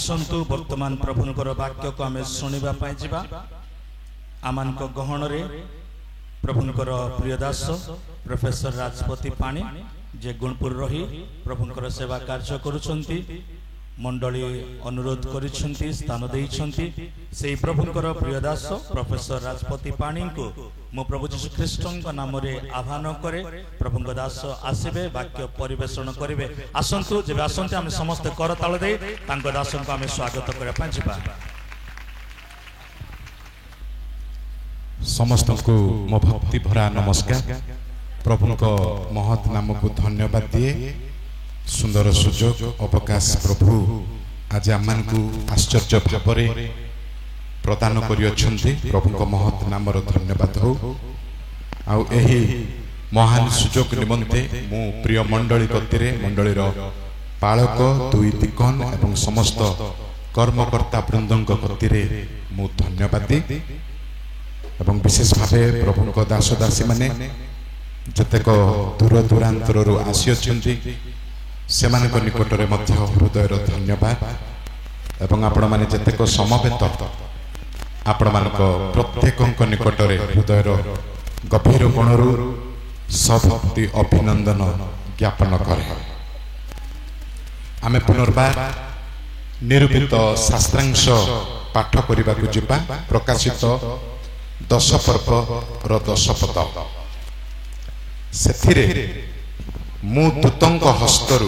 आसंतु वर्तमान प्रभुंकर वाक्य को आम शुणा जा आमान गहन प्रभुंकर प्रियदास प्रोफेसर राजपति पाणी जे गुणपुर रही प्रभुंकर सेवा कार्य करुछंती मंडली अनुरोध करिछंती स्थान देइछंती सेही प्रभुंकर प्रियदास प्रोफेसर राजपति पाणी को मु प्रभु जीशु ख्रीष्ट नाम रे आह्वान करे प्रभुंक दास आसीबे वाक्य परिवेषण करिवे आसंतु जेबे आसंते आमे समस्त करताल दे तांको दास को आमे स्वागत करबा पय जिबा समस्त को मो भक्ति भरा नमस्कार प्रभु को महत नाम को धन्यवाद दिए सुंदर सुजोग अवकाश प्रभु आज आम को आश्चर्य भाव प्रदान करियछन्ति प्रभु को महत नाम धन्यवाद हो आउ एही महान सुजोग निमंते मु प्रिय मंडली गतिरे मंडलीर पालक दुई दिकन एवं समस्त कर्मकर्ता वृंदंक गतिरे मु धन्यवाद दी एवं विशेष भावे प्रभु को दास दासी माने जतेक दूर दूरांतर आसी अछन्ति सेमानक निकटरे मध्य हृदयर धन्यवाद एवं आपण माने जतेक समवेत आपण मानक प्रत्येकक निकटरे हृदयर गभीर कोणरू सभक्ति अभिनंदन ज्ञापन करे आमे पुनर्बार निरूपित शास्त्रांश पाठ करबा को जिबा प्रकाशित 10 पर्व रो 10 पद सेथिरे मु दूतंक हस्तरु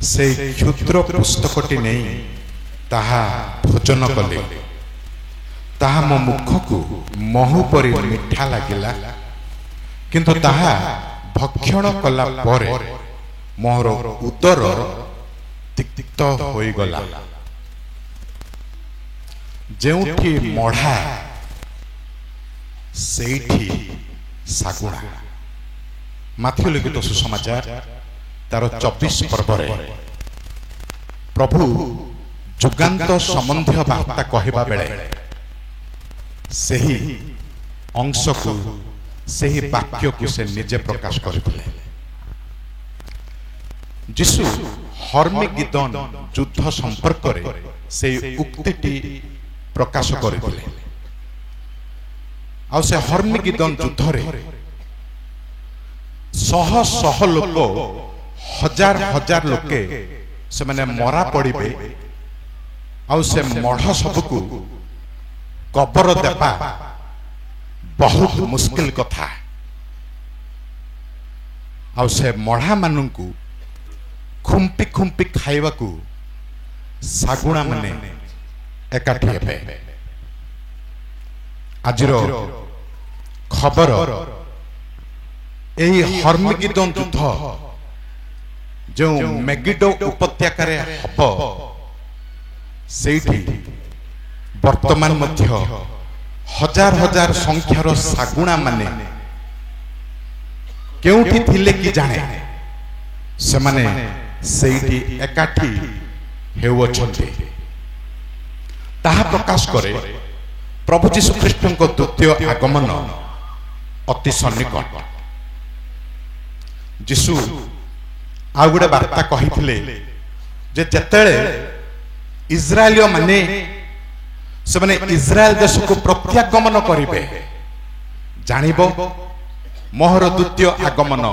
से क्षुद्र पुस्तकटी नहीं ताहा भोजन कले ताहा मो मुख को महु परि मिठा लागिला किंतु ताहा भक्षण कला परे मोर उदर तिक्त होई गला जेउठी मढ़ा सेठी सागुणा माथ्यू लिखित सुसमाचार तार 24 पर्व प्रभु जुगांत संबंधी वार्ता कहवा बेले सही अंश को सही वाक्य को से निजे प्रकाश करथिले जिसु हर्मिगिदन युद्ध संपर्क रे से उक्तिटी प्रकाश करथिले आ से हर्मिगिदन युद्ध रे शह शह लोक हजार हजार लोके से माने मरा पड़िबे आउ से मढ़ सबको कबर देबा बहुत मुश्किल कथा आउ से मढ़ा मानू खुंपी खुंपी खाइबा को सागुणा माने एकाठी हेबे आजिरो खबर एही हर्मिगिदन युद्ध जो मेगिडो उपत्यका रे हब सेठी वर्तमान मध्य हजार हजार संख्यार सागुणा माने केउठी थिले कि जाने से माने सेठी एकाठी हेउछन्ते ताहा प्रकाश करे प्रभु जीशु ख्रीष्ट को द्वितीय आगमन अति सन्निकट जीशु आ गुडे वार्ता कहिथिले जे जतेले इस्राएलियो माने से माने इस्राएल देश को प्रत्यागमन करिवे जानिबो मोहर द्वितीय आगमन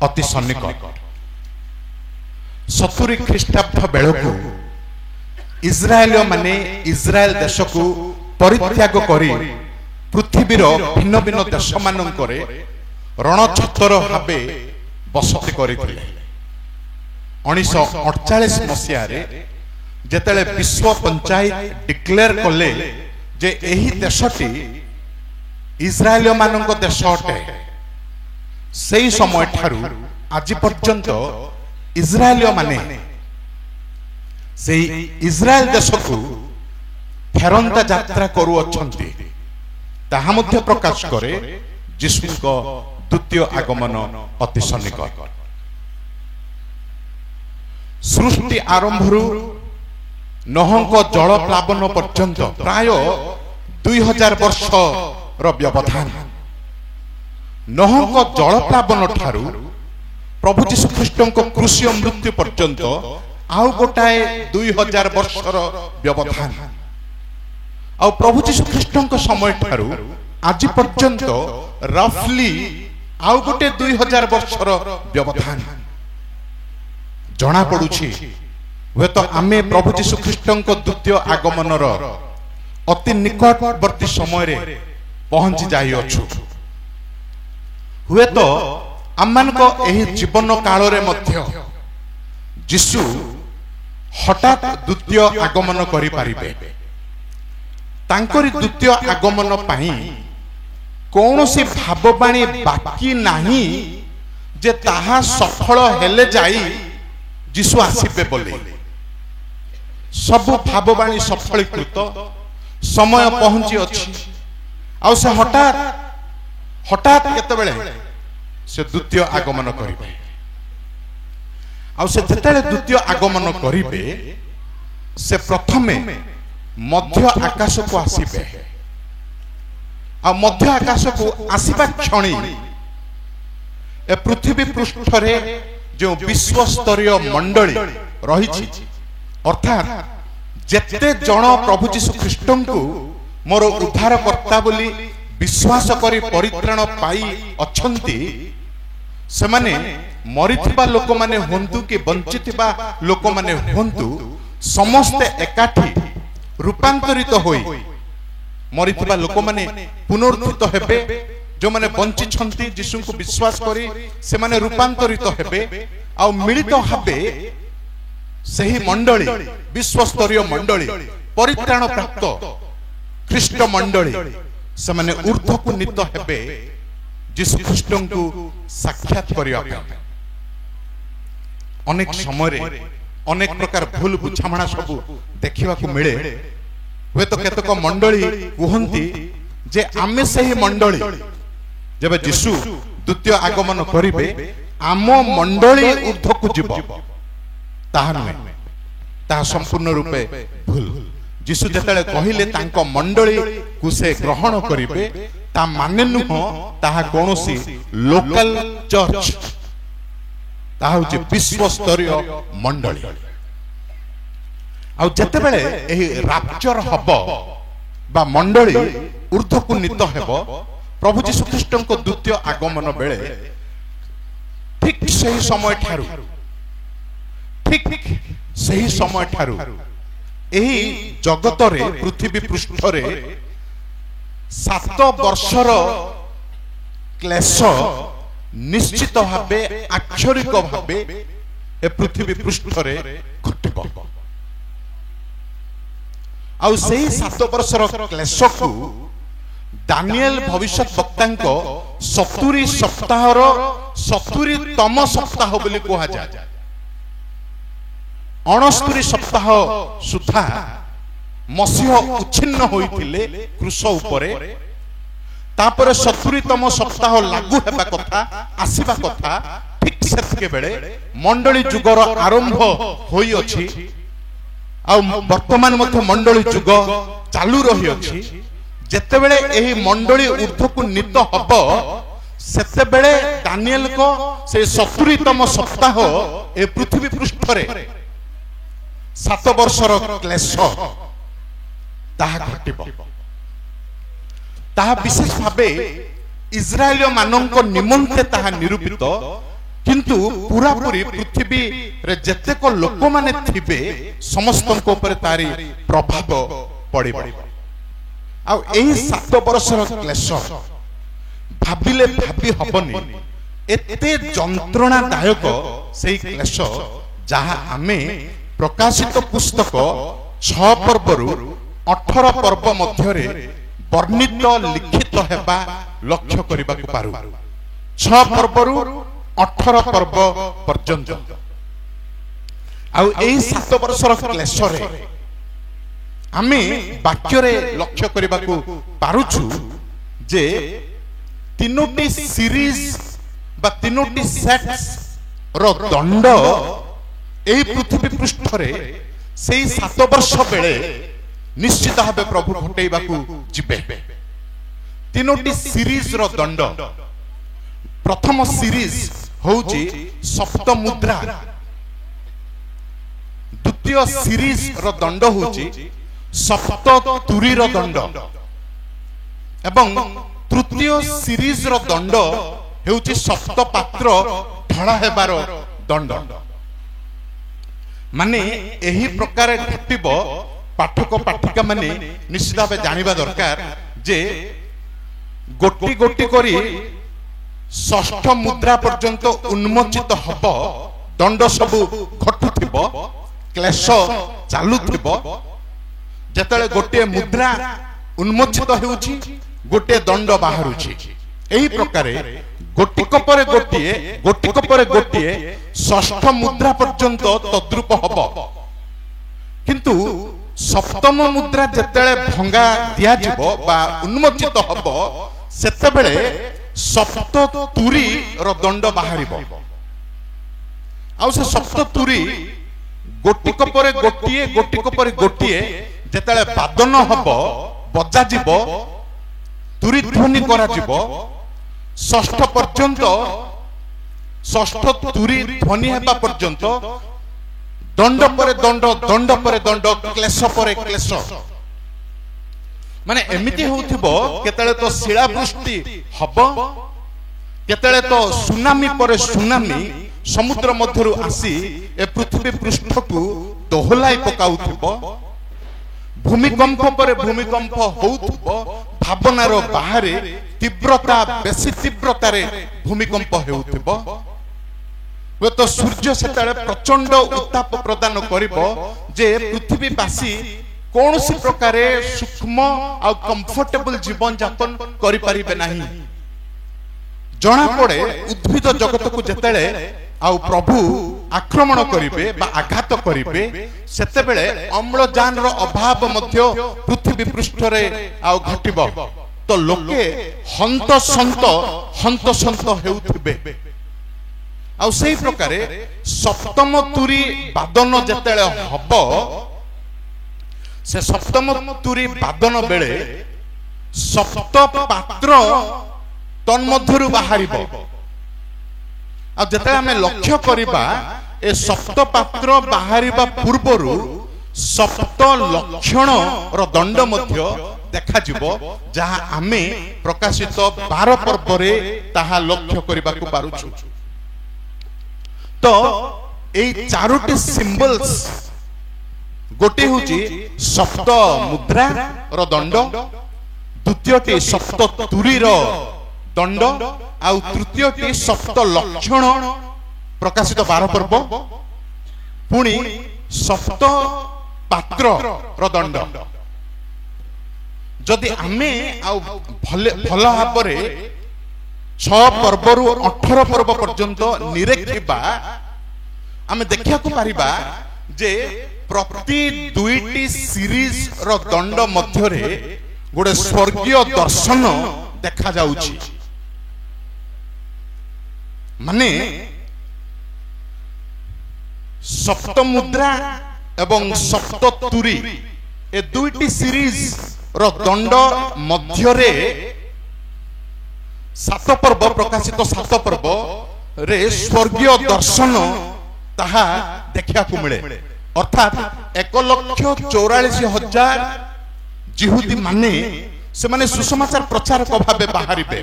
अति सन्निकट 70 ख्रीष्टाब्द बेलकू इस्राएलियो माने इस्राएल देश को परित्याग करी पृथ्वीर भिन्न भिन्न देश मानकरे रणछत्र भावे बसति करिथिले 1948 मसीहा रे जेतेले विश्व पंचायत डिक्लेयर कले जे एही देशटी इस्राएलियो मानक देश अटे सेही समय ठारू आज पर्यंत इस्राएलियो माने सेही इस्राएल देश को फेरंता यात्रा करू अछंती ताहा मध्य प्रकाश करे यीशुको द्वितीय आगमन अति सन्निकट सृष्टि आरंभरू नहंक जल प्लावन पर्यंत प्राय 2000 वर्ष रो व्यवधान नहंक जल प्लावन ठारू प्रभु जीशु ख्रीष्ट को क्रूसीय मृत्यु पर्यंत आउ गोटाए 2000 वर्षर व्यवधान आ प्रभु जीशु ख्रीष्ट समय ठारू आज पर्यंत रफली आउ गोटे 2000 वर्षर व्यवधान जना पड़ुछि। वे तो आमे प्रभु जीशु ख्रीष्ट द्वितीय आगमनर अति निकटवर्ती समय रे पहुंची जाई अछु। हुए तो आमान को एही जीवन काल रे मध्य जीशु हठात द्वितीय आगमन करि पारिबे। तांकरी द्वितीय आगमन पाई कौनसी भाववाणी बाकी नहीं जे ताहा सफल हेले जाई जीशु आसीबे बोली। सब भाववाणी सफलीकृत समय पहुंची अछि। आ से हठात हठात केतेबेले से द्वितीय आगमन करिबे। आ से जेतेले द्वितीय आगमन करिबे से प्रथमे मध्य आकाश को आसीबे। आ मध्य आकाश को आसीबा क्षणी ए पृथ्वी पृष्ठ रे जो विश्व स्तरीय मंडली रही अर्थात जेते जन प्रभु जीशु ख्रीष्ट को मोर उद्धारकर्ता बोली विश्वास करी परित्राण पाई अछंती से माने मरिथिबा लोक माने होंतु कि बंचिथिबा लोक माने होंतु समस्त एकाठी रूपांतरित होई मरिथिबा लोक माने पुनरुत्थित हेबे। जो माने बंची छंती यीशु को विश्वास करी से माने रूपांतरित हेबे आ मिलित हेबे। सही मंडली विश्व स्तरीय मंडली परित्राण प्राप्त ख्रीष्ट मंडली से माने ऊर्ध्व को नीत हेबे यीशु ख्रीष्ट को साक्षात करिया। अनेक समय रे अनेक प्रकार भूल बुझामणा सब देखिबा को मिले। वे तो केतक मंडली कहंती जे आमे सही मंडली जब यीशु द्वितीय आगमन करिबे आम मंडली ऊर्ध्व को जीव ताहा नुहे ताहा संपूर्ण रूपे भूल। यीशु जेतेले कहिले तांको मंडली को से ग्रहण करिबे ता माने नुह ताहा कोनोसी लोकल चर्च ताहा होची विश्व स्तरीय मंडली। आ जेतेबेले एही राप्चर हबो बा मंडली ऊर्ध्व को नीत हेबो प्रभु जीशु ख्रीष्ट को द्वितीय आगमन बेले ठीक सही समय ठारू ठीक सही समय ठारू एही जगत रे पृथ्वी पृष्ठ रे 7 वर्षर क्लेश निश्चित भावे आक्षरिक भावे ए पृथ्वी पृष्ठ रे घटिबो। आ सेही 7 वर्षर क्लेश को दानिएल भविष्यत वक्ता 70 सप्ताहर 70तम सप्ताह बोली कहा जाए। 69 सप्ताह सुधा मसीह उच्छिन्न होइथिले क्रूस उपरे। तापर 70तम सप्ताह लागू हेबा कथा आसीबा कथा ठीक सेतके बेले मंडली जुगर आरंभ होई अछि। आ वर्तमान मध्य मंडली जुग चालू रही अछि। जेतेबेले एही मंडली ऊर्ध्व को नीत हब सेतेबेले दानिएल को से 70तम सप्ताह ए पृथ्वी पृष्ठ रे 7 वर्षर क्लेश ताहा घटिबो। ताहा विशेष भावे इस्राएल मानक निमंते ताहा निरूपित किंतु पूरा पूरी पृथ्वी रे जेतेक लोक माने थिबे समस्त को ऊपर तारी प्रभाव पड़िबो। आ एही 7 वर्षर क्लेश भाबिले भाबी हबनी एते जंत्रणादायक सेही क्लेश जहा आमे प्रकाशित पुस्तक 6 पर्वरु 18 पर्व मध्यरे वर्णित लिखित हेबा लक्ष्य करिबा को पारु। 6 पर्वरु 18 पर्व पर्यंत आ एही 7 वर्षर क्लेश रे आमे वाक्य रे लक्ष्य करिबा को पारुछु जे 3टी सीरीज बा 3टी सेट्स रो दंड एही पृथ्वी पृष्ठ रे सेही 7 वर्ष बेले निश्चित भावे प्रभु घटेइबा को जिबे। 3टी सीरीज रो दंड प्रथम सीरीज होउची सप्त मुद्रा तृतीय सीरीज रो दंड होची सप्त तुरी रो दंड एवं तृतीय सीरीज रो दंड हेउची सप्त पात्र ढळा हेबार दंड माने एही प्रकार घटिबो पाठक पाठिका माने निश्चित भावे जानिबा दरकार जे गोटी गोटी करी षष्ठ मुद्रा पर्यंत उन्मोचित हब दंड सबु घटुथिबो क्लेश चालुथिबो जेतले गोटे मुद्रा उन्मोचित हेउची गोटे दंड बाहरुची एही प्रकारे गोटिक परे गोटिए षष्ठ मुद्रा पर्यंत तद्रूप हब किंतु सप्तम मुद्रा जेतेले भंगा दिया जिवो बा उन्मोचित हब सेतेबेले सप्त तुरी रो दंड बाहरिबो आउ से सप्त तुरी गोटिक परे गोटिए जेतेले बादन हब बजा जिवो तुरी ध्वनि करा जिवो षष्ठ पर्यंत षष्ठ तुरी ध्वनि हेबा पर्यंत दंड परे दंड क्लेश परे क्लेश माने एमिति होउथिबो केतले तो शिलावृष्टि हब केतले तो सुनामी परे सुनामी समुद्र मध्यरु आसी ए पृथ्वी पृष्ठ को दोहलाई पकाउथिबो भूमिकंप परे भूमिकंप होउथिबो भावनार बाहरे तीव्रता बेसी तीव्रता रे भूमिकंप हेउथिबो वे तो सूर्य सेतले प्रचंड उत्ताप प्रदान करिबो जे पृथ्वीवासी कौन सी प्रकार सूक्ष्म आ कंफर्टेबल जीवन यापन करि परिबे नाही जना पड़े उद्भिद जगत को जेतेले आ प्रभु आक्रमण करिबे बा आघात करिबे सेते बेले अम्लजान रो अभाव मध्य पृथ्वी पृष्ठ रे आ घटिबो तो लोके हंत संत हेउथिबे आ सेही प्रकार सप्तम तुरी बादन जेतेले हबो से सप्तम तुरी बादन बेले सप्त पात्र तन्मध्यरु बाहरिबो आ जेते हमें लक्ष्य करिबा ए सप्त पात्र बाहरिबा पूर्वरु सप्त लक्षण रो दंड मध्य देखा जिवो जहा आमे प्रकाशित 12 पर्व रे ताहा लक्ष्य करिबा को पारुछु तो एई चारोटी सिंबल्स गोटे होची सप्त मुद्रा रो दंड द्वितीयटी सप्त तुरी रो दंड आउ तृतीयटी सप्त लक्षण प्रकाशित 12 पर्व पुणी सप्त पात्र रो दंड जदि आमे आउ भल भाव रे 6 पर्वरु 18 पर्व पर्यंत निरेखिबा आमे देखिया को पारिबा जे प्रति दुईटी सीरीज रो दंड मध्य रे गोटे स्वर्गीय दर्शन देखा जाउची माने सप्त मुद्रा एवं सप्त तुरी ए दुईटी सीरीज रो दंड मध्य रे 7 पर्व प्रकाशित 7 पर्व रे स्वर्गीय दर्शन ताहा देखिया को मिले अर्थात 1,44,000 जिहुदी माने से माने सुसमाचार प्रचारक भाबे बाहरिबे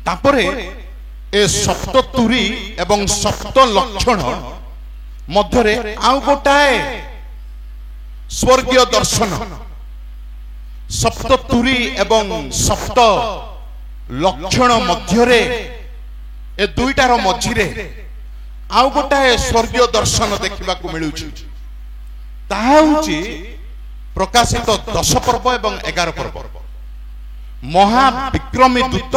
तापरे ए सप्त तुरी एवं सप्त लक्षण मध्य रे आउ गोटाए स्वर्गीय दर्शन सप्त तुरी एवं सप्त लक्षण मध्य रे ए दुईटार मझिरे आउ गोटाए स्वर्गीय दर्शन देखा मिलू प्रकाशित 10 पर्व एवं 11 पर्व महाविक्रमी दूत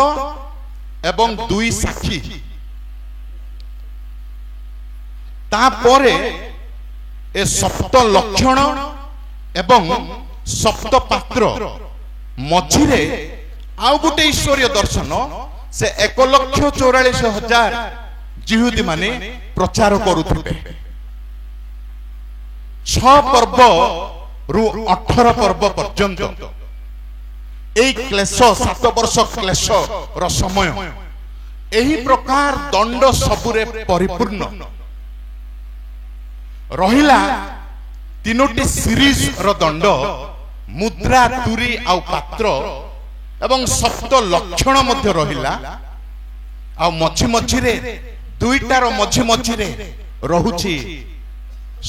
एवं 2 साक्षी तापरे ए सप्त लक्षण एवं सप्त पात्र मझिरे आउ गोटे ईश्वरीय दर्शन से 1,44,000 जिहुदी माने प्रचार करुथिबे 6 पर्व रु 18 पर्व पर्यंत एई क्लेश 7 वर्ष क्लेश रो समय एही प्रकार दंड सबुरे परिपूर्ण रहिला तीनोटी सीरीज रो दंड मुद्रा तुरी आउ पात्र एवं सप्त लक्षण मध्य रहिला आ मझी मझी रे दुईटार मझी मझी रे रहुची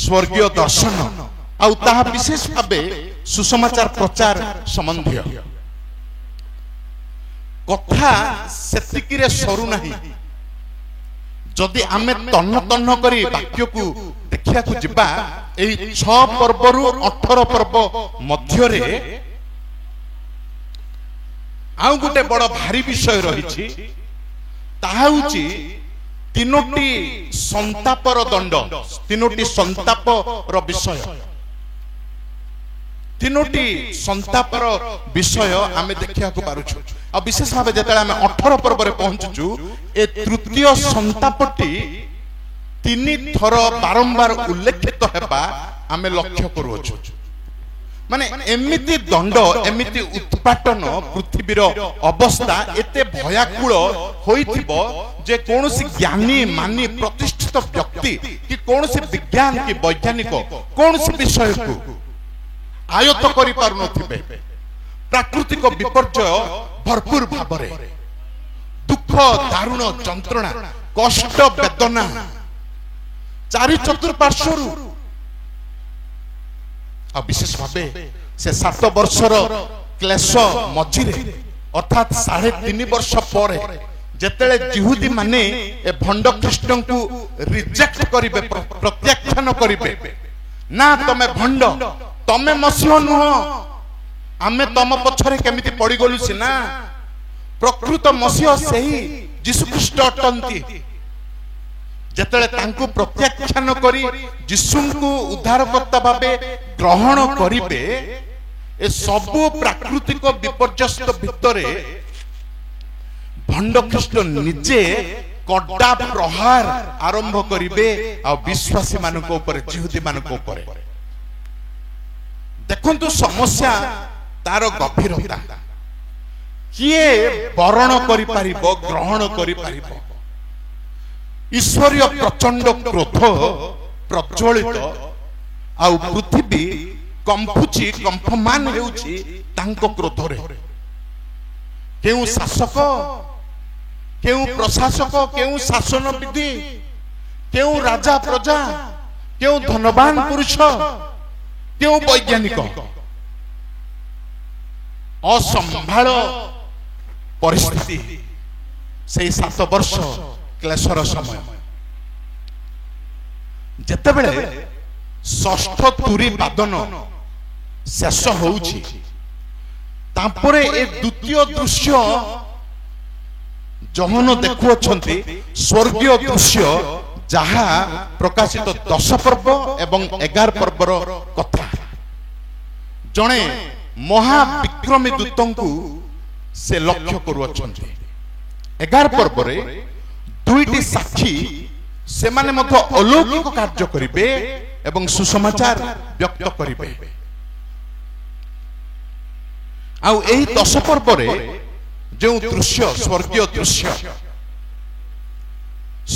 स्वर्गीय दर्शन आउ ताहा विशेष भावे सुसमाचार प्रचार संबंधी कथा सेतिकी रे सरू नहीं जदि आमे तन्न तन्न करी वाक्य को देखिया को जिबा एही 6 पर्व रु 18 पर्व मध्य रे आउ गोटे बड़ भारी विषय रहिछि ताहा होछि तीनोटी संतापर दंड तीनोटी संतापर विषय तीनोटी संतापर विषय आमे देखिया को पारुछु आ विशेष भाव जेतले आमे 18 पर्व रे पहुंचुछु ए तृतीय संतापटी 3 थर बारंबार उल्लेखित हेबा आमे लक्ष्य करूछु माने एमिति दंड एमिति उत्पाटन पृथ्वीर अवस्था एते भयाकुल होइथिबो जे कोनोसी ज्ञानी मानी प्रतिष्ठित व्यक्ति कि कोनोसी विज्ञान कि वैज्ञानिक कोनोसी विषय को आयत्त करि पारु नथिबे प्राकृतिक विपर्यय भरपूर भाबरे दुख दारुण जंत्रणा कष्ट वेदना चारि चतुर्पार्श्वरु आ विशेष भावे से 7 वर्षर क्लेश मझिरे अर्थात 3.5 वर्ष पर जेतेले जिहुदी माने ए भंड कृष्ण को रिजेक्ट करिवे प्रत्याख्यान करिवे ना तमे भंड तमे मसीह नुह आमे तम पछरे केमिति पड़ी गलु सिना प्रकृत मसीह सेही यीशु ख्रीष्ट अटंती जेतेले तांको प्रत्याख्यान करी यीशु को उद्धारकर्ता भाबे ग्रहण करिवे ए सबु प्राकृतिक विपर्यस्त भितरे भंड कृष्ण निजे कड्डा प्रहार आरंभ करिवे आ विश्वासी मानक ऊपर जिहुदी मानक ऊपर देखंतु समस्या तार गभीरता किए वरण करि पारिबो ग्रहण करि पारिबो ईश्वरीय प्रचंड क्रोध प्रज्वलित आउ पृथ्वी कंपुची कंपमान हेउची तांको क्रोध रे केउ शासक केउ प्रशासक केउ शासन विधि केउ राजा प्रजा केउ धनवान पुरुष केउ वैज्ञानिक असंभाळ परिस्थिति से 7 वर्ष क्लेशर समय जेतेबेले षष्ठ तुरी वादन शेष होउछि तापरे ए द्वितीय दृश्य जहन देखुअछंती स्वर्गीय दृश्य जहा प्रकाशित 10 पर्व एवं 11 पर्वर कथा जणे महाविक्रमी दूतंकु से लक्ष्य करूअछंती 11 पर्व रे दुईटी साक्षी से माने मध्य अलौकिक कार्य करिवे एवं सुसमाचार व्यक्त करिवे आउ एही 10 पर्व रे जो दृश्य स्वर्गीय दृश्य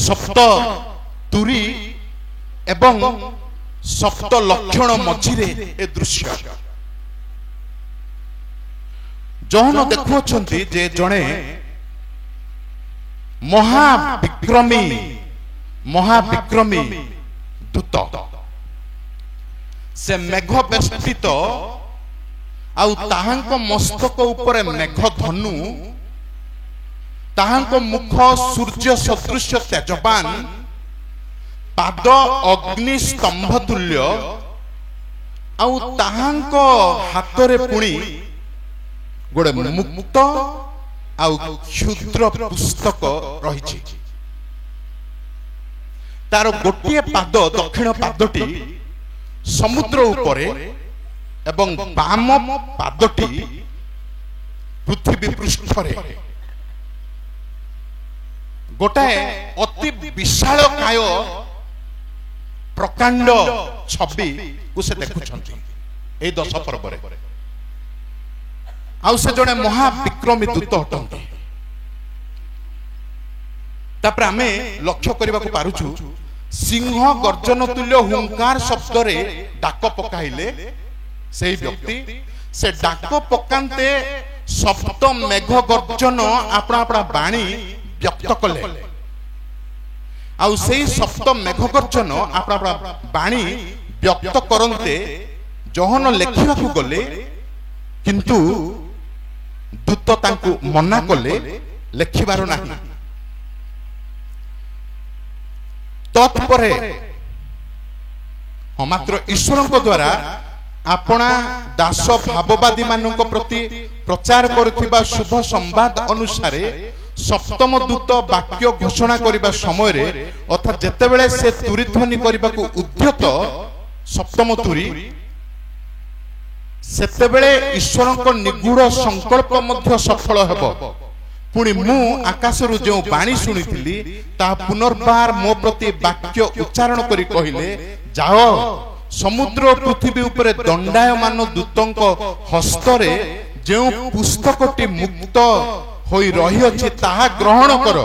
सप्त तुरी एवं सप्त लक्षण मझिरे ए दृश्य जहन देखुअछंती जे जणे महाविक्रमी दूत से मेघ बेष्टित आउ ताहांक मस्तक ऊपर मेघ धनु ताहांक मुख सूर्य सदृश तेजवान पाद अग्नि स्तंभ तुल्य आउ ताहांक हातरे पुणी गोटे मुक्त आउ क्षुद्र पुस्तक रही तार गोटे पाद दक्षिण पादटी समुद्र उपरे एवं बाम पादटी पृथ्वी पृष्ठरे गोटाए अति विशाल काय प्रकांड छवि को से देखुछंती ए 10 पर्व रे आउ से जने महाविक्रमी दूत हटंती तापर आमे लक्ष्य करबा को पारुछु सिंह गर्जन तुल्य हुंकार शब्द रे डाक पकाइले से व्यक्ति से डाक पकांते सप्त मेघ गर्जन अपना अपना बाणी व्यक्त कले आउ से सप्त मेघ गर्जन अपना अपना बाणी व्यक्त करते जहन लेखिबा को गले किंतु दूत तांकु मना कले लेखिबार नाही तत्परे मात्र ईश्वर द्वारा अपना दास भाववादी मानक प्रति प्रचार करुथिबा शुभ संवाद अनुसार सप्तम दूत वाक्य घोषणा करिबा समय रे अर्थात जेतेबेले से तुरी ध्वनि करबा को उद्यत सप्तम तुरी सेतेबेले ईश्वर निगूढ़ संकल्प मध्य सफल हेबो पुणी मु आकाशरु जो बाणी शुणिथिली ता पुनर्बार मो प्रति वाक्य उच्चारण करी कहिले जाओ समुद्र पृथ्वी उपरे दंडायमान दूतंक हस्तरे जो पुस्तकटी मुक्त होई रही अछि ताहा ग्रहण कर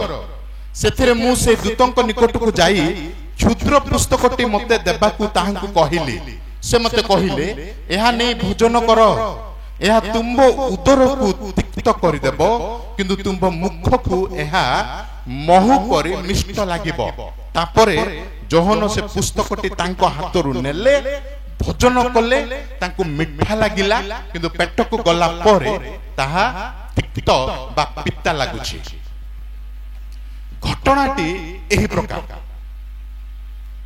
सेथिरे मु से दूतंक निकट को जाई क्षुद्र पुस्तकटी मते देबाकू ताहांकू कहिली से मते कहिले एहा नै भोजन कर एहा तुंबो उदर को तिक्त करि देबो किंतु तुंबो मुख को एहा महु करी मिष्ट लागिबो तापरे जहन से पुस्तकटी तांको हातरु नेले भोजन कले तांको मिठा लागिला किंतु पेट को गला परे ताहा तिक्त बा पित्ता लागुछि घटनाटी एही प्रकार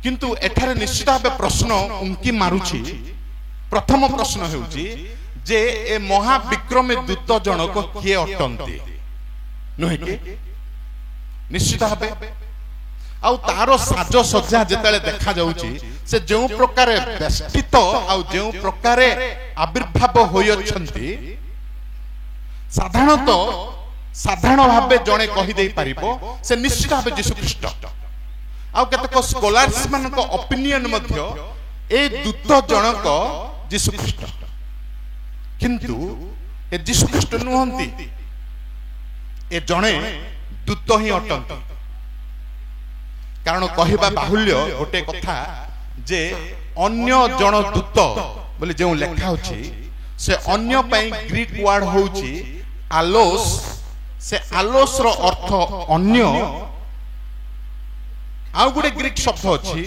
किंतु एठारे निश्चित भावे प्रश्न उंकी मारुछि प्रथम प्रश्न हेउछि जे ए महाविक्रमी दूत जनक किए अटंती नुहे कि निश्चित भावे आउ तारो साज सज्जा जेतेले देखा जाउछि से जो प्रकार बेष्टित आउ जो प्रकार आविर्भाव होय अछंती साधारण भावे जणे कहि देई परिबो से निश्चित भावे यीशु ख्रीष्ट आउ केतक स्कॉलर्स मानक ओपिनियन मध्य ए दूत जनक यीशु ख्रीष्ट किंतु ए यीशु ख्रीष्ट नुहंती ए जणे दूत ही अटंती कारण कहबा बाहुल्य गोटे कथा जे अन्य जन दूत बोले जो लेखा होछि से अन्य पई ग्रीक वर्ड होछि आलोस से आलोस रो अर्थ अन्य आउ गुटे ग्रीक शब्द अछि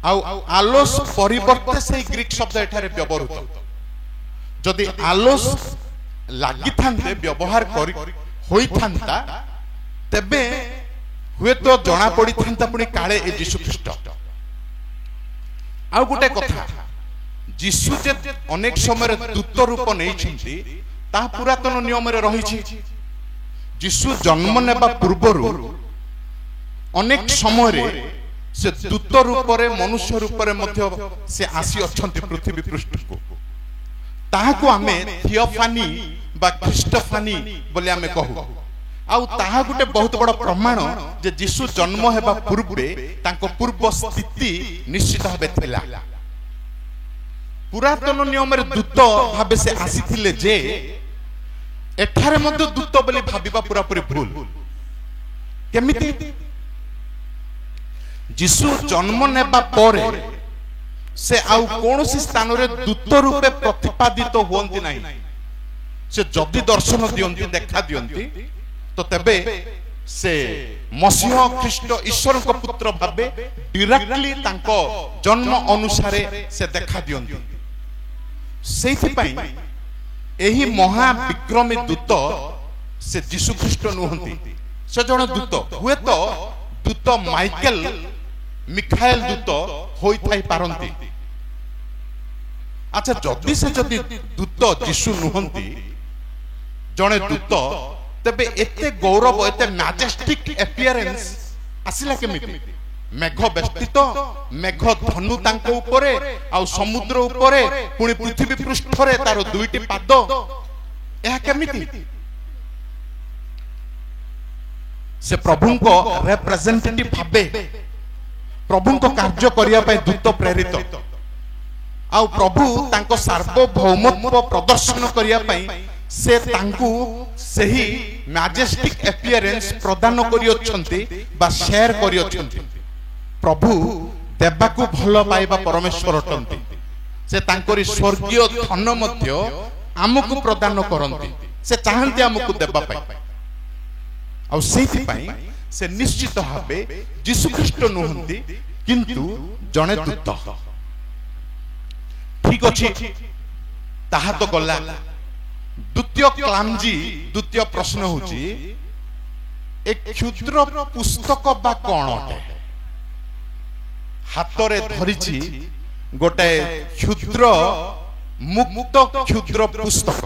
आउ आलोस परिवर्ते से ग्रीक शब्द एठारे व्यवहृत जदि आलोस लागि थांते व्यवहार करि होई थांता तबे हुए तो जना पड़ी थांता पुणी काले ए यीशु ख्रीष्ट आउ गुटे कथा यीशु जे अनेक समय दूत रूप नै छिंती ता पुरातन नियम रे रही छि यीशु जन्म नेबा पूर्वरु अनेक समय रे से दूत रूप रे मनुष्य रूप रे मध्य से आसी अछंती पृथ्वी पृष्ठ को ताहाको आमे थियोफानी बा ख्रिस्टोफानी बोले आमे कहू आउ ताहा गुटे बहुत बड़ प्रमाण जे यीशु जन्म हेबा पूर्वे तांको पूर्व स्थिति निश्चित भाबे थिला पुरातन नियम रे दूत भाबे से आसीथिले जे एठारे मध्य दूत बोली भाबिबा पूरा पूरी भूल केमिति यीशु जन्म नेबा परे से आउ कोनोसी स्थान रे दूत रूपे प्रतिपादित होंती नाही से जदि दर्शन दियंती देखा दियंती तो तबे से मसीह ख्रीष्ट ईश्वर को पुत्र भाबे डायरेक्टली तांको जन्म अनुसार से देखा दियंती सेथि पई एही महाविक्रमी दूत से यीशु ख्रीष्ट नुहंती से जण दूत हुए तो दूत माइकल मिखाएल दूत होई थाई पारंती अच्छा जदि से जदि दूत यीशु नुहंती जणे दूत तबे एते गौरव एते मैजेस्टिक अपीयरेंस आसिला केमिति मेघ बेष्टित मेघ धनु तांको ऊपरे आ समुद्र ऊपरे पुणी पृथ्वी पृष्ठ रे तारो दुईटी पाद एहा केमिति से प्रभु को रिप्रेजेंटेटिव भाबे प्रभु को कार्य करिया पय दूत प्रेरित आ प्रभु तांको सार्वभौमत्व प्रदर्शन करिया पय से तांकु सही मैजेस्टिक अपीयरेंस प्रदान करियोछंती बा शेयर करियोछंती प्रभु देवाकू भल पाइबा परमेश्वर अटंती से तांकरी स्वर्गीय धन मध्य आमको प्रदान करंती से चाहंती आमको देबा पाई आ सेति पाई से निश्चित भाबे यीशु ख्रीष्ट नुहंती किंतु जने दूत ठीक अछि ताहा तो गला द्वितीय क्लामजी द्वितीय प्रश्न होची एक क्षुद्र पुस्तक बा कोन अटे हातरे धरिछि गोटे क्षुद्र मुक्त क्षुद्र पुस्तक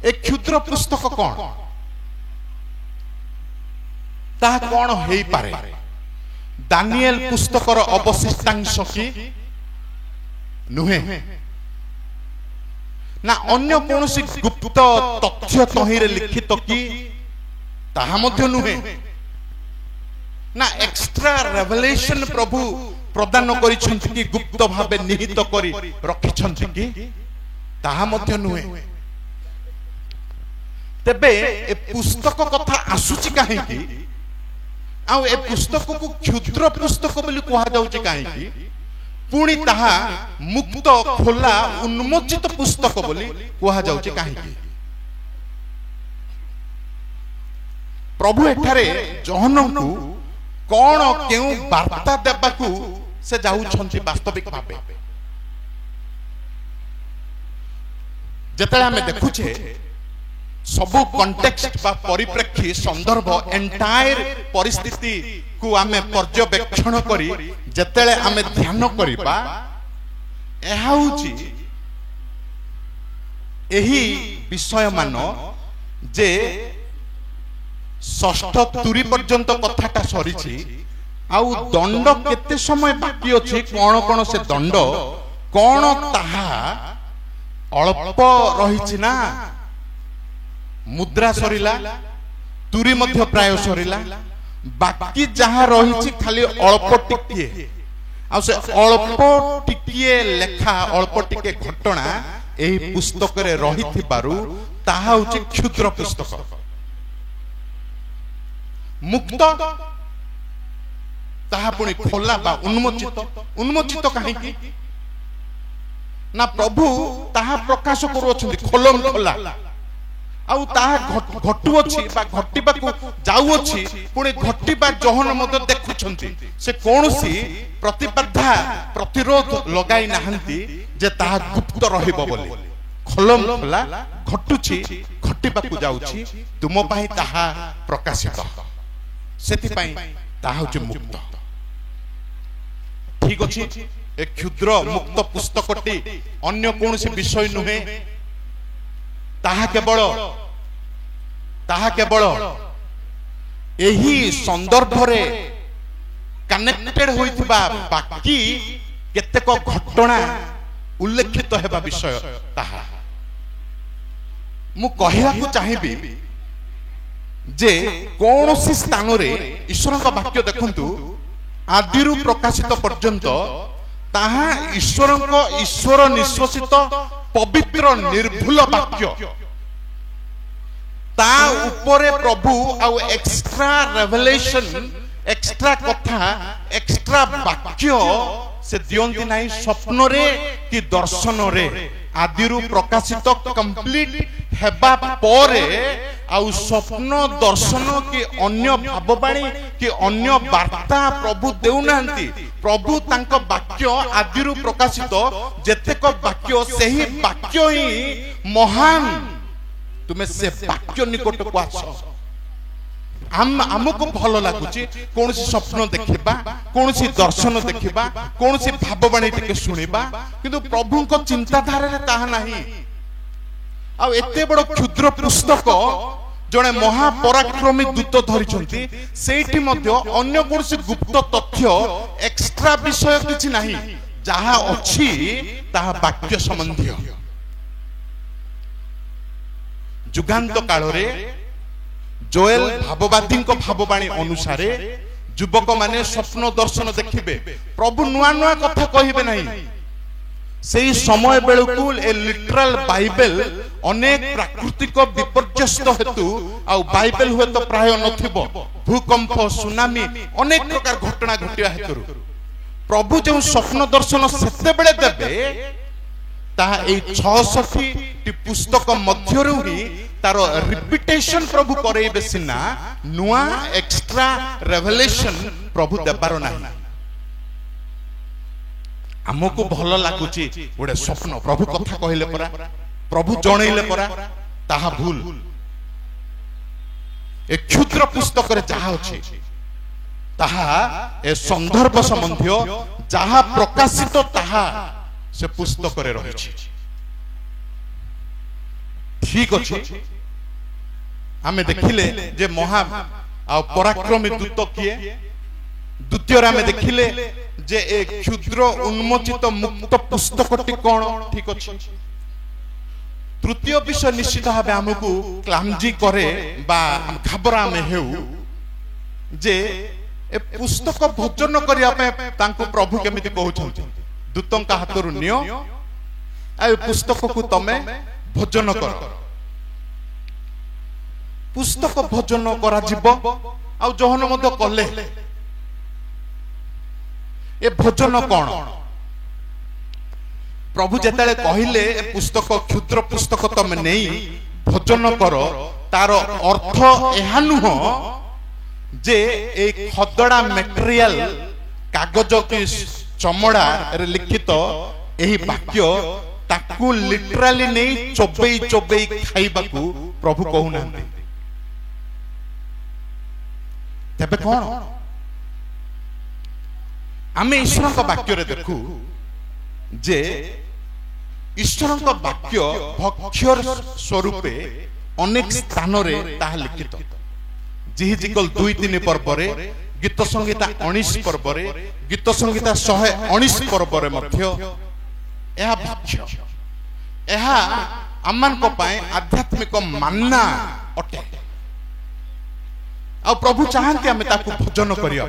एक क्षुद्र पुस्तक कोन ता कोन हेई पारे दानिएल पुस्तकर अवशिष्टांश की नुहे ना अन्य कोनसी गुप्त तथ्य तहिरे लिखित की ताहा मध्य नुहे ना एक्स्ट्रा रेवलेशन प्रभु प्रदान करिसंति कि गुप्त भाबे निहित करी रखिसंति कि ताहा मध्य नुहे तबे ए पुस्तक कथा आसुची काहे कि आ ए पुस्तक को क्षुद्र पुस्तक बोली कहा जाउची काहे कि पुणी ताहा मुक्त खोला उन्मोचित पुस्तक बोली कहा जाउची काहे कि प्रभु एठारे जहनकु कोन केउ वार्ता देबाकू से जाउछंती वास्तविक भाबे जतले हमें देखुछे सबु कॉन्टेक्स्ट बा परिप्रेक्षी संदर्भ एंटायर परिस्थिति को आमे पर्यवेक्षण करी जतले आमे ध्यान करिबा एहा होची एही विषय मान जे षष्ठ तुरी पर्यंत कथाटा सरीछि आउ दंड केते समय बाकी अछि कोन कोन से दंड कोन ताहा अल्प रहिछि ना मुद्रा सरिला तुरी मध्य प्राय सरिला बाकी जहा रहिछि खाली अल्प टिकिए आ से अल्प टिकिए लेखा अल्प टिके घटना एही पुस्तक रे रहिथिबारु ताहा होछि क्षुद्र पुस्तक मुक्त ताहा पुणी खोला बा उन्मोचित काहे कि ना प्रभु ताहा प्रकाश करू अछंती खोलम खोला आउ ताहा घटु अछि बा घटिबा को जाउ अछि पुणी घटिबा जहन मते देखुछंती से कोनसी प्रतिबाधा प्रतिरोध लगाई नाहंती जे ताहा गुप्त रहिबो बोली खोलम खोला घटुछि घटिबा को जाउछि तुम पई ताहा प्रकाशित सेति पई ताहा होछि मुक्त ठीक अछि एक क्षुद्र मुक्त पुस्तकटी अन्य कोनसी विषय नुहे ताहा केवल एही संदर्भ रे कनेक्टेड होइथिबा बाकी केतेक घटना उल्लेखित हेबा विषय ताहा मु कहिया को चाहिबी जे कोनोसी स्थान रे ईश्वर का वाक्य देखंतु आदिरु प्रकाशित पर्यंत ताहा ईश्वर निश्वसित पवित्र निर्भुल वाक्य ता ऊपरे प्रभु आउ एक्स्ट्रा रेवलेशन एक्स्ट्रा कथा एक्स्ट्रा वाक्य से दियंती नाही स्वप्न रे कि दर्शन रे आदिरु प्रकाशित कंप्लीट हेबा परे आउ स्वप्न दर्शन कि अन्य भाववाणी कि अन्य वार्ता प्रभु देउनांती प्रभु तांक वाक्य आदिरु प्रकाशित जेतेक वाक्य सेही वाक्य ही महान तुमे से वाक्य निकट को आस हमको भल लगुची कोनसी स्वप्न देखिबा कोनसी दर्शन देखिबा कोनसी भाववाणी टिके सुनिबा किंतु प्रभु को चिंताधारा रे ताहा नाही आ एते बड़ क्षुद्र पुस्तक जने महापराक्रमी दूत धरिचंती सेठी मध्य अन्य कोनसी गुप्त तथ्य एक्स्ट्रा विषय किछि नाही जहा अछि ताहा वाक्य संबंधी जुगांत काल रे जोएल भाववादी भाववाणी अनुसार युवक माने स्वप्न दर्शन देखिबे प्रभु नुआ नुआ कथा कहिबे नाही सेही समय बेलकु ए लिटरल बाइबल अनेक प्राकृतिक विपर्यस्त हेतु आ बाइबल हुए तो प्राय नथिबो भूकंप सुनामी अनेक प्रकार घटना घटिया हेतु प्रभु जो स्वप्न दर्शन सेते बेले देबे ता ए 66 टी पुस्तक मध्यरु ही तारो रिपीटेशन प्रभु करेइबे सिना नुआ एक्स्ट्रा रेवलेशन प्रभु देबारो नाही हमको भल लगुच गोटे स्वप्न प्रभु कथा कहले परा प्रभु जनइले परा ताहा भूल ए क्षुद्र पुस्तक रे जहा अछि ताहा ए संदर्भ संबंधी जहा प्रकाशित ताहा से पुस्तक रे रही ठीक अछि आमे देखिले जे महा आ पराक्रमी दूत किए द्वितीय आमे देखिले जे एक क्षुद्र उन्मोचित मुक्त पुस्तकटी कौन ठीक अछि तृतीय विषय निश्चित भाव हमको क्लामजी करे बा घबरा में हेउ जे ए पुस्तक भोजन करिया पे तांको प्रभु केमिति कहउछंती दूतंका हातरु नियो ए पुस्तक को तमे भोजन कर पुस्तक भोजन करा जिवो आ जहन मध्य कले ए भोजन कौन प्रभु जेताले कहिले ए पुस्तक क्षुद्र पुस्तक तमे नहीं भोजन करो तार अर्थ एहा नुह जे एक खदड़ा मटेरियल कागज की चमड़ा रे लिखित एही वाक्य ताकू लिटरली नहीं चोबई चोबई खाइबाकू प्रभु कहू नांती तबे कौन आमे ईश्वर का वाक्य रे देखू जे ईश्वर का वाक्य भक्ष्यर स्वरूपे अनेक स्थान रे ताहा लिखित जिहिजिकल 2-3 पर्व रे गीत संगीता 19 पर्व रे गीत संगीता 119 पर्व रे मध्य एहा भक्ष्य एहा अमन को पाए आध्यात्मिक मानना अटे आ प्रभु चाहंती आमे ताकू भोजन करिया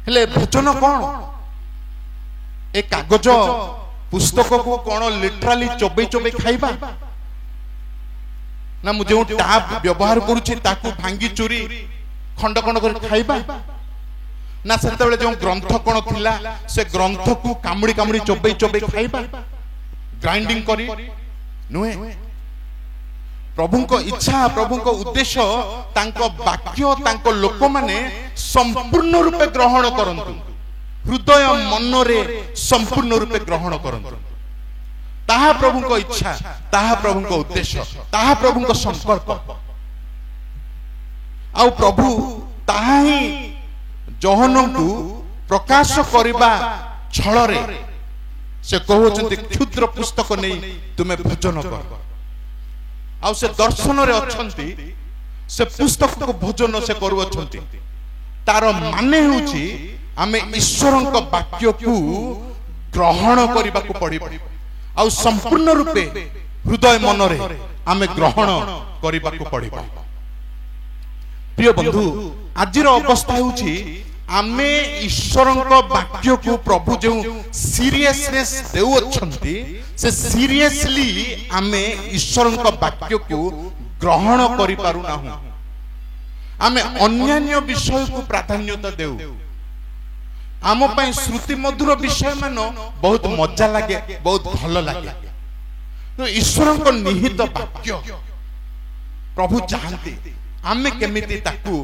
हेले भोजन कौन ए कागज पुस्तक को कौन लिटराली चोबई चोबई खाइबा ना मु जो टाप व्यवहार करूची ताकू भांगी चोरी खंड खंड कर खाइबा ना सेते बेले जो ग्रंथ कोन थिला से ग्रंथ को कामड़ी कामड़ी चोबई चोबई खाइबा ग्राइंडिंग करी नुए प्रभु को इच्छा प्रभु को उद्देश्य तांको वाक्य तांको लोक माने संपूर्ण रूपे ग्रहण करंतु हृदय मन रे संपूर्ण रूपे ग्रहण करंतु ताहा प्रभु को इच्छा ताहा प्रभु को उद्देश्य ताहा प्रभु को संकल्प आ प्रभु ताहा ही जहन को प्रकाश करिबा छळ रे से कहउचंती क्षुद्र पुस्तक नै तुमे भोजन कर आ से दर्शन रे अछंती से पुस्तक को भोजन से करू अछंती तार माने होची आमे ईश्वरन को वाक्य को ग्रहण करिबा को पड़िबो आ संपूर्ण रूपे हृदय मन रे आमे ग्रहण करिबा को पड़िबो प्रिय बंधु आजिर अवस्था होची आमे ईश्वरन को वाक्य को प्रभु जो सीरियसनेस देउ अछंती से सीरियसली आमे ईश्वरन को वाक्य को ग्रहण करि पारु नाहु आमे अन्यान्य विषय को प्राधान्यता देउ आम पई श्रुति मधुर विषय मान बहुत मजा लागे बहुत भल लागे तो ईश्वरन को निहित वाक्य प्रभु चाहते आमे केमिति ताकू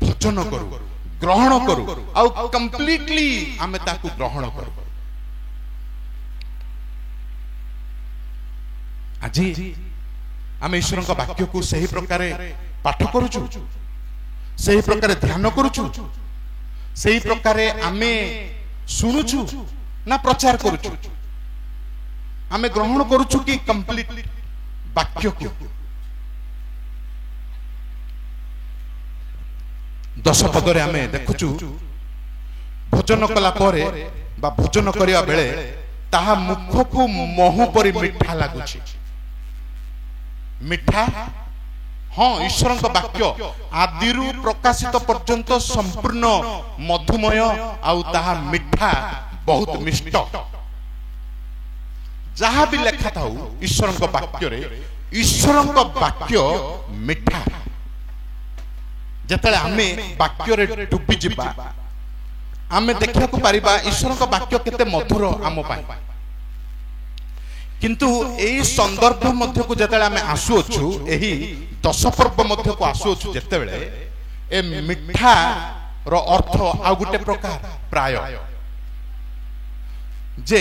भजन करू ग्रहण करू आ कंप्लीटली आमे ताकू ग्रहण करू आज आमे ईश्वर का वाक्य को सही प्रकार पाठ करूछु सही प्रकार ध्यान करूछु सही प्रकार आमे सुनुछु ना प्रचार करूछु आमे ग्रहण करूछु कि कंप्लीट वाक्य को 10 पदरे आमे देखुछु भोजन कला परे बा भोजन करिया बेले ताहा मुख को महु परि मिठा लागुछि मिठा हाँ ईश्वर का वाक्य आदिरु प्रकाशित पर्यंत संपूर्ण मधुमय आउ ताहा मिठा बहुत मिष्ट जहाँ भी लेखा था ईश्वर वाक्य ईश्वर वाक्य मिठा जिते आम वाक्य डुबी जा आम देखा पारिबा ईश्वर वाक्य केते मधुर आम पाई किंतु एई संदर्भ मध्य को जते आम आसुअछु एही दश पर्व मध्य को आसुअछु जते बेले ए मिठा रो अर्थ आ गुटे प्रकार प्राय जे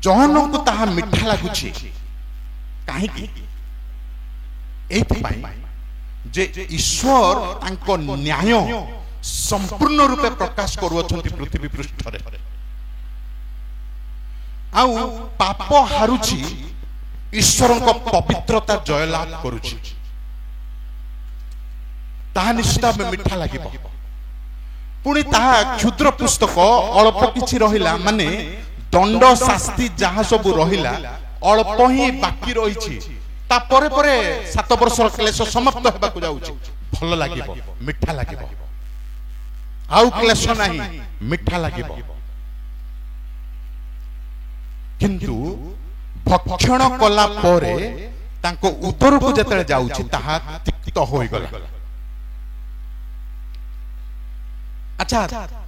जहन को ताहा मिठा लागुछि काहे की एथि पाई जे ईश्वर तांको न्याय संपूर्ण रूपे प्रकाश करुअछंती पृथ्वी पृष्ठ रे आउ पाप हारुछि ईश्वर को पवित्रता जयलाभ करुछि ताहा निश्चित में मिठा लागिबो पुणी ताहा क्षुद्र पुस्तक अल्प किछि रहिला माने दंड शास्ति जहा सब रहिला अल्प ही बाकी रहिछि ता परे परे 7 वर्षर क्लेश समाप्त हेबा को जाउछि भल लागिबो मिठा लागिबो आउ क्लेश नाही मिठा लागिबो किंतु भक्षण कला परे तांको उदर को जतले जाउछि ताहा तिक्त होई गला अच्छा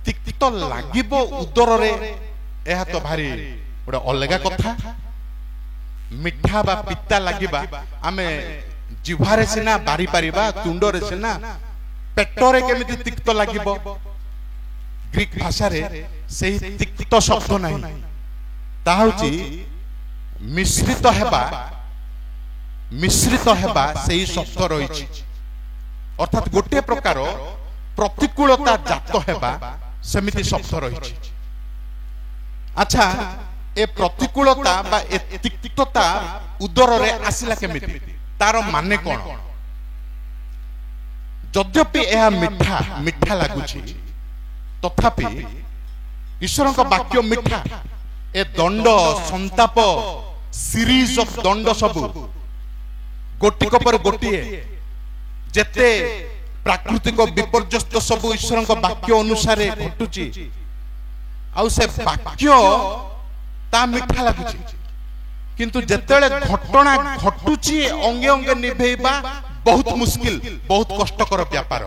तिक्त लागिबो उदर रे एहा तो भारी गोटे अलगा कथा मिठा बा पिता लागिबा आमे जिह्वारे सिना बारी पारिबा तुंडरे सिना पेटरे केमिति तिक्त लागिबो ग्रीक भाषा रे सेही तिक्त शब्द नाही ताहुची मिश्रित हेबा सेही शब्द रहिछि अर्थात गोटे प्रकार प्रतिकूलता जात हेबा सेमिति शब्द रहिछि अच्छा ए प्रतिकूलता बा ए तिक्तता उदर रे आसिला केमिति तार माने कोन यद्यपि एहा मिठा मिठा लागुछि तथापि ईश्वर का वाक्य मिठा ए दंड संताप सीरीज ऑफ दंड सब गोटिक पर गोटिए जेते प्राकृतिक विपर्यस्त सब ईश्वर का वाक्य अनुसार घटुची आउ से वाक्य ता मिठा लागुची किंतु जेतेले घटना घटुची अंगे अंगे निभेबा बहुत मुश्किल बहुत कष्टकर व्यापार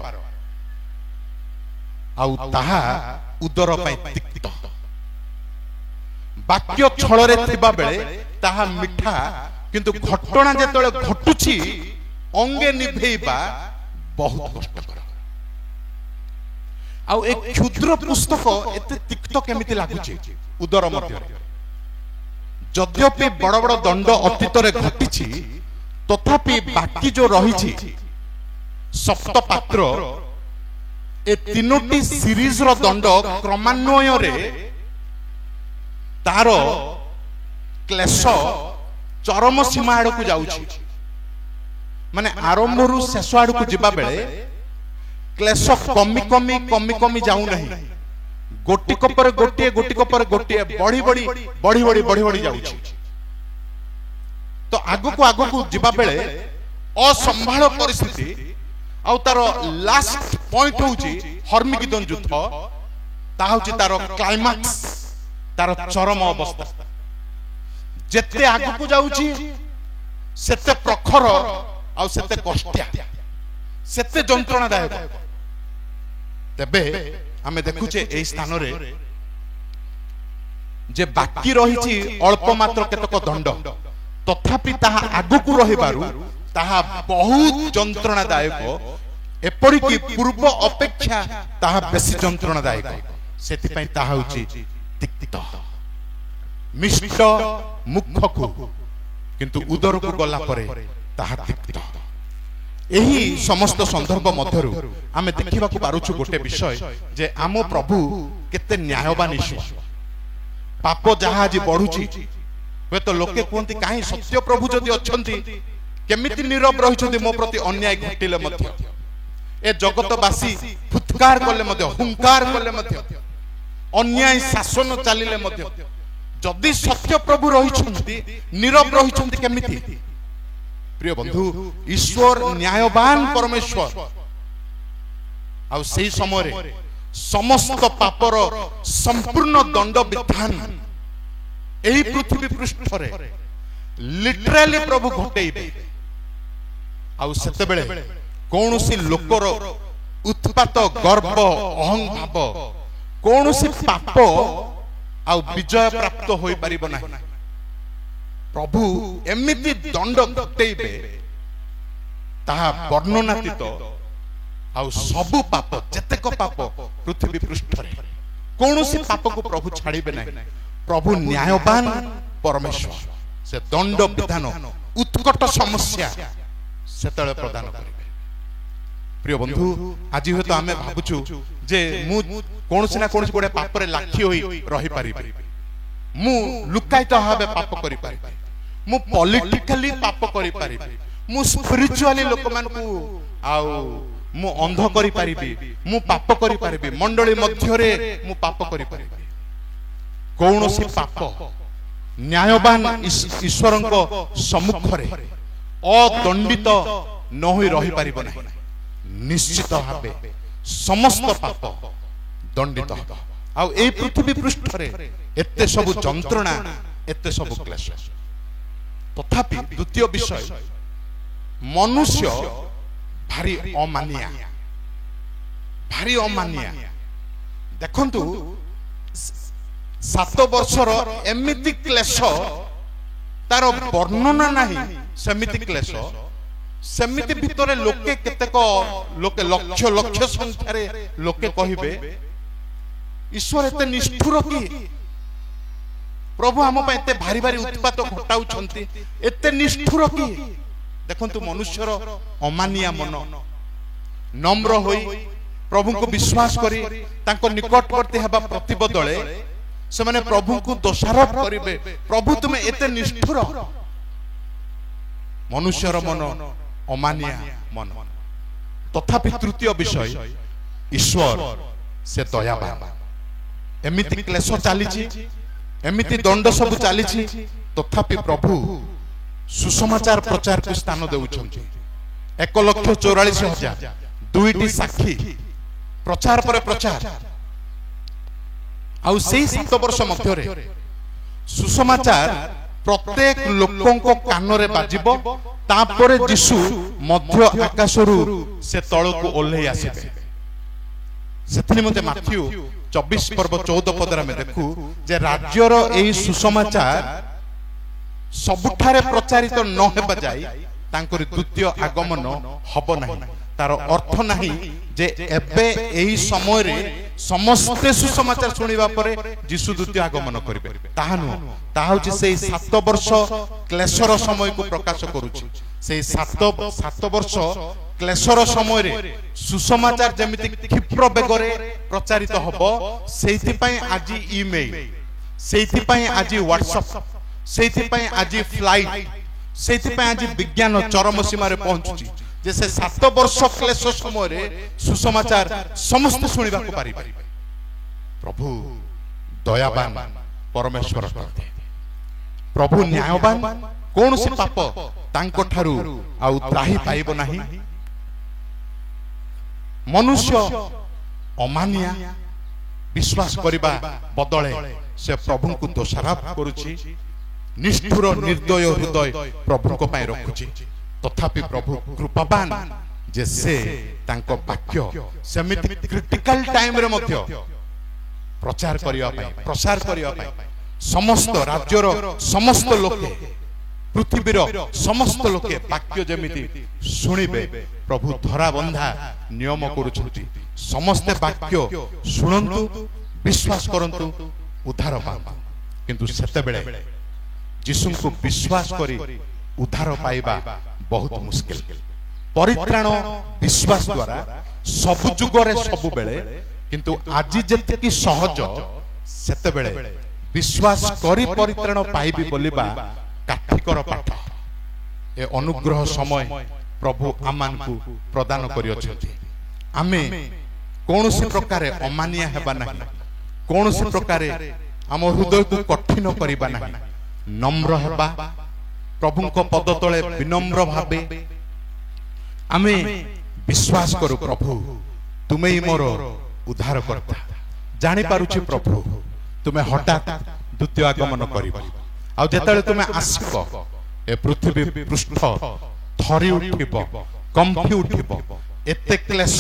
आउ ताहा उदर पई तिक्त वाक्य छल रे थिबा बेले ताहा मिठा किंतु घटना जेतेले घटुची अंगे निभेबा बहुत कष्टकर आउ एक क्षुद्र पुस्तक एते तिक्त केमिति लागुची उदर मध्य यद्यपि बड़ बड़ दंड अतीत रे घटिछि तथापि बाकी जो रहिछि सप्त पात्र ए तीनोटी सीरीज रो दंड क्रमान्वय रे तारो क्लेश चरम सीमा आड़ को जाउछि माने आरंभ रु शेष आड़ को जिबा बेले क्लेश कमी कमी कमी कमी जाऊ नहीं गोटिक पर गोटिए बढ़ी बढ़ी बढ़ी बढ़ी बढ़ी बढ़ी जाउछि तो आगु को जिबा बेले असंभाळ परिस्थिति आउ तार लास्ट पॉइंट होउछि हर्मिगिदन युद्ध ता होउछि तार क्लाइमैक्स तार चरम अवस्था जेते आगु को जाउछि सेते प्रखर आउ सेते कष्टिया सेते जंत्रणादायक तबे आमे देखुचे एई स्थान रे जे बाकी रहिछि अल्प मात्र केतक दंड तथापि ताहा आगु को रहिबारु ताहा बहुत जंत्रणादायक एपरि कि पूर्व अपेक्षा ताहा बेसी जंत्रणादायक सेति पई ताहा होछि तिक्त मिष्ट मुख को किंतु उदर को गला परे ताहा तिक्त एही समस्त संदर्भ मध्यरु आमे देखिबा को पारुछु गोटे विषय जे आमो प्रभु केते न्यायवान ईश्वर पाप जहा जी बढ़ुची वे तो लोके कोंती काहे सत्य प्रभु जदी अछंती केमिति नीरव रहिछंती मो प्रति अन्याय घटिले मध्य ए जगतवासी फुत्कार करले मध्य हुंकार करले मध्य अन्याय शासन चलिले मध्य जदी सत्य प्रभु रहिछंती नीरव रहिछंती केमिति प्रिय बंधु ईश्वर न्यायवान परमेश्वर आ सेही समय समस्त पापर संपूर्ण दंड विधान ଏହି ପୃଥିବୀ ପୃଷ୍ଠରେ ଲିଟରାଲି ପ୍ରଭୁ ଘଟେଇବେ। ଆଉ ସେତେବେଳେ କୌଣସି ଲୋକର ଉତ୍ପାତ ଗର୍ବ ଅହଂଭାବ କୌଣସି ପାପ ଆଉ ବିଜୟ ପ୍ରାପ୍ତ ହୋଇପାରିବ ନାହିଁ। ପ୍ରଭୁ ଏମିତି ଦଣ୍ଡ ଘଟେଇବେ ତାହା ବର୍ଣ୍ଣନାତୀତ। ଆଉ ସବୁ ପାପ ଯେତେକ ପାପ ପୃଥିବୀ ପୃଷ୍ଠରେ କୌଣସି ପାପକୁ ପ୍ରଭୁ ଛାଡ଼ିବେ ନାହିଁ। ପ୍ରଭୁ ନ୍ୟାୟବାନ ପରମେଶ୍ୱର। ସେ ଦଣ୍ଡ ବିଧାନ ଉତ୍କଟ ସମସ୍ୟା ସେତେବେଳେ ପ୍ରଦାନ କରିବେ। ପ୍ରିୟ ବନ୍ଧୁ, ଆଜି ହୁଏତ ଆମେ ଭାବୁଛୁ ଯେ ମୁଁ କୌଣସି ନା କୌଣସି ଗୋଟେ ପାପରେ ଲାଖି ହୋଇ ରହିପାରିବି, ମୁଁ ଲୁକାୟିତ ଭାବେ ପାପ କରିପାରିବି, ମୁଁ ପଲିଟିକାଲି ପାପ କରିପାରିବି, ମୁଁ ସ୍ପିରିଚୁଆଲି ଲୋକମାନଙ୍କୁ ଆଉ ମୁଁ ଅନ୍ଧ କରିପାରିବି, ମୁଁ ପାପ କରିପାରିବି, ମଣ୍ଡଳୀ ମଧ୍ୟରେ ମୁଁ ପାପ କରିପାରିବି। କୌଣସି ପାପ ନ୍ୟାୟବାନ ଈଶ୍ୱରଙ୍କ ସମ୍ମୁଖରେ ଅଦଣ୍ଡିତ ନ ହୋଇ ରହିପାରିବ ନାହିଁ। ନିଶ୍ଚିତ ଭାବେ ସମସ୍ତ ପାପ ଦଣ୍ଡିତ ହେବ। ଆଉ ଏହି ପୃଥିବୀ ପୃଷ୍ଠରେ ଏତେ ସବୁ ଯନ୍ତ୍ରଣା, ଏତେ ସବୁ କ୍ଲେଶ। ତଥାପି ଦ୍ୱିତୀୟ ବିଷୟ, ମନୁଷ୍ୟ ଭାରି ଅମାନିଆ, ଭାରି ଅମାନିଆ। ଦେଖନ୍ତୁ 7 ବର୍ଷର ଏମିତି କ୍ଲେଶ, ତାର ବର୍ଣ୍ଣନା ନାହିଁ। ସେମିତି କ୍ଲେଶ, ସେମିତି ଭିତରେ ଲୋକେ କେତେକ ଲୋକେ ଲକ୍ଷ ଲକ୍ଷ ସଂଖ୍ୟାରେ ଲୋକେ କହିବେ, ଈଶ୍ୱର ଏତେ ନିଷ୍ଠୁର କି? ପ୍ରଭୁ ଆମ ପାଇଁ ଏତେ ଭାରି ଭାରି ଉତ୍ପାତ ଘଟାଉଛନ୍ତି, ଏତେ ନିଷ୍ଠୁର କି? ଦେଖନ୍ତୁ ମନୁଷ୍ୟର ଅମାନିଆ ମନ। ନମ୍ର ହୋଇ ପ୍ରଭୁଙ୍କୁ ବିଶ୍ୱାସ କରି ତାଙ୍କ ନିକଟବର୍ତ୍ତୀ ହେବା ପ୍ରତିବଦଳେ ସେମାନେ ପ୍ରଭୁଙ୍କୁ ଦୋଷାରୋପ କରିବେ, ପ୍ରଭୁ ତୁମେ ଏତେ ନିଷ୍ଠୁର। ମନୁଷ୍ୟର ମନ ଅମାନିଆ ମନ। ତଥାପି ତୃତୀୟ ବିଷୟ, ଈଶ୍ୱର ସେ ଦୟାବାନ। ଏମିତି କ୍ଲେଶ ଚାଲିଛି, ଏମିତି ଦଣ୍ଡ ସବୁ ଚାଲିଛି, ତଥାପି ପ୍ରଭୁ ସୁସମାଚାର ପ୍ରଚାରକୁ ସ୍ଥାନ ଦେଉଛନ୍ତି। 1,44,000 2ଟି ସାକ୍ଷୀ, ପ୍ରଚାର ପରେ ପ୍ରଚାର। ଆଉ ସେଇ 7 ବର୍ଷ ମଧ୍ୟରେ ସୁସମାଚାର ପ୍ରତ୍ୟେକ ଲୋକଙ୍କ କାନରେ ବାଜିବ। ତାପରେ ଯୀଶୁ ମଧ୍ୟ ଆକାଶରୁ ସେ ତଳକୁ ଓହ୍ଲେଇ ଆସିବେ। ସେଥିନିମନ୍ତେ ମାଥ୍ୟୁ 24 ପର୍ବ 14 ପଦରେ ଆମେ ଦେଖୁ ଯେ ରାଜ୍ୟର ଏହି ସୁସମାଚାର ସବୁଠାରେ ପ୍ରଚାରିତ ନ ହେବା ଯାଇ ତାଙ୍କର ଦ୍ୱିତୀୟ ଆଗମନ ହବ ନାହିଁ। ତାର ଅର୍ଥ ନାହିଁ ଯେ ଏବେ ଏହି ସମୟରେ ସମସ୍ତେ ସୁସମାଚାର ଶୁଣିବା ପରେ ଯୀଶୁ ଦ୍ୱିତୀୟ ଆଗମନ କରିବେ, ତାହା ନୁହଁ। ତାହା ହେଉଛି ସେଇ 7 ବର୍ଷ କ୍ଲେଶର ସମୟକୁ ପ୍ରକାଶ କରୁଛି। ସେଇ 7 ବର୍ଷ କ୍ଲେଶର ସମୟରେ ସୁସମାଚାର ଯେମିତି କ୍ଷିପ୍ର ବେଗରେ ପ୍ରଚାରିତ ହବ, ସେଇଥିପାଇଁ ଆଜି ଇମେଲ, ସେଇଥିପାଇଁ ଆଜି ହ୍ୱାଟ୍ସଆପ୍, ସେଇଥିପାଇଁ ଆଜି ଫ୍ଲାଇଟ୍, ସେଇଥିପାଇଁ ଆଜି ବିଜ୍ଞାନ ଚରମ ସୀମାରେ ପହଞ୍ଚୁଛି ଯେ ସେ 7 ବର୍ଷ କ୍ଲେଶ ସମୟରେ ସୁସମାଚାର ସମସ୍ତେ ଶୁଣିବାକୁ ପାରିବେ। ପ୍ରଭୁ ଦୟାବାନ ପରମେଶ୍ୱର, ପ୍ରଭୁ ନ୍ୟାୟବାନ। କୌଣସି ପାପ ତାଙ୍କ ଠାରୁ ଆଉ ତ୍ରାହି ପାଇବ ନାହିଁ। ମନୁଷ୍ୟ ଅମାନିଆ, ବିଶ୍ୱାସ କରିବା ବଦଳେ ସେ ପ୍ରଭୁଙ୍କୁ ଦୋଷାରୋପ କରୁଛି, ନିଷ୍ଠୁର ନିର୍ଦ୍ଦୟ ହୃଦୟ ପ୍ରଭୁଙ୍କ ପାଇଁ ରଖୁଛି। ତଥାପି ପ୍ରଭୁ କୃପାବାନ ଯେ ସେ ତାଙ୍କ ବାକ୍ୟ ସେମିତି କ୍ରିଟିକାଲ ଟାଇମରେ ମଧ୍ୟ ପ୍ରଚାର କରିବା ପାଇଁ, ପ୍ରସାର କରିବା ପାଇଁ ସମସ୍ତ ରାଜ୍ୟର ସମସ୍ତ ଲୋକେ, ପୃଥିବୀର ସମସ୍ତ ଲୋକେ ବାକ୍ୟ ଯେମିତି ଶୁଣିବେ, ପ୍ରଭୁ ଧରାବନ୍ଧା ନିୟମ କରୁଛନ୍ତି। ସମସ୍ତେ ବାକ୍ୟ ଶୁଣନ୍ତୁ, ବିଶ୍ୱାସ କରନ୍ତୁ, ଉଦ୍ଧାର ପାଆନ୍ତୁ। କିନ୍ତୁ ସେତେବେଳେ ଯୀଶୁଙ୍କୁ ବିଶ୍ୱାସ କରି ଉଦ୍ଧାର ପାଇବା ବହୁତ ମୁସ୍କିଲ। ପରିତ୍ରାଣ ବିଶ୍ୱାସ ଦ୍ୱାରା ସବୁ ଯୁଗରେ ସବୁବେଳେ, କିନ୍ତୁ ଆଜି ଯେତିକି ସହଜ, ସେତେବେଳେ ବିଶ୍ୱାସ କରି ପରିତ୍ରାଣ ପାଇବି ବୋଲିବା କାଠିକର ପାଠ। ଏ ଅନୁଗ୍ରହ ସମୟ ପ୍ରଭୁ ଆମମାନଙ୍କୁ ପ୍ରଦାନ କରିଅଛନ୍ତି। ଆମେ କୌଣସି ପ୍ରକାରେ ଅମାନିଆ ହେବା ନାହିଁ, କୌଣସି ପ୍ରକାରେ ଆମ ହୃଦୟକୁ କଠିନ କରିବା ନାହିଁ। ନମ୍ର ହେବା, ପ୍ରଭୁଙ୍କ ପଦ ତଳେ ବିନମ୍ର ଭାବେ ଆମେ ବିଶ୍ୱାସ କରୁ, ପ୍ରଭୁ ତୁମେ ହିଁ ମୋର ଉଦ୍ଧାରକର୍ତ୍ତା। ଜାଣିପାରୁଛି ପ୍ରଭୁ ତୁମେ ହଠାତ୍ ଦ୍ୱିତୀୟ ଆଗମନ କରିବ। ଆଉ ଯେତେବେଳେ ତୁମେ ଆସିବ ଏ ପୃଥିବୀ ପୃଷ୍ଠ ଥରି ଉଠିବ, କମ୍ପି ଉଠିବ, ଏତେ କ୍ଲେଶ।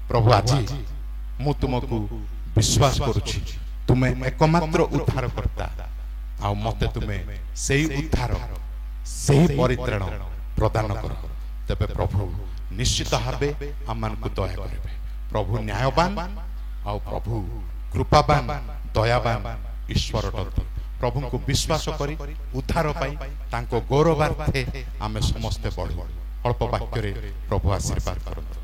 ପ୍ରଭୁ ଆଜି ମୁଁ ତୁମକୁ ବିଶ୍ୱାସ କରୁଛି, ତୁମେ ଏକମାତ୍ର ଉଦ୍ଧାର କର୍ତ୍ତା, ଆଉ ମତେ ତୁମେ ସେଇ ଉଦ୍ଧାର, ସେହି ପରିତ୍ରାଣ ପ୍ରଦାନ କର। ତେବେ ପ୍ରଭୁ ନିଶ୍ଚିତ ଭାବେ ଆମମାନଙ୍କୁ ଦୟା କରିବେ। ପ୍ରଭୁ ନ୍ୟାୟବାନ ଆଉ ପ୍ରଭୁ କୃପାବାନ, ଦୟାବାନ ଈଶ୍ୱର ଅଟନ୍ତି। ପ୍ରଭୁଙ୍କୁ ବିଶ୍ୱାସ କରି ଉଦ୍ଧାର ପାଇଁ ତାଙ୍କ ଗୌରବାର୍ଥେ ଆମେ ସମସ୍ତେ ବଢ଼ୁ। ଅଳ୍ପ ବାକ୍ୟରେ ପ୍ରଭୁ ଆଶୀର୍ବାଦ କରନ୍ତୁ।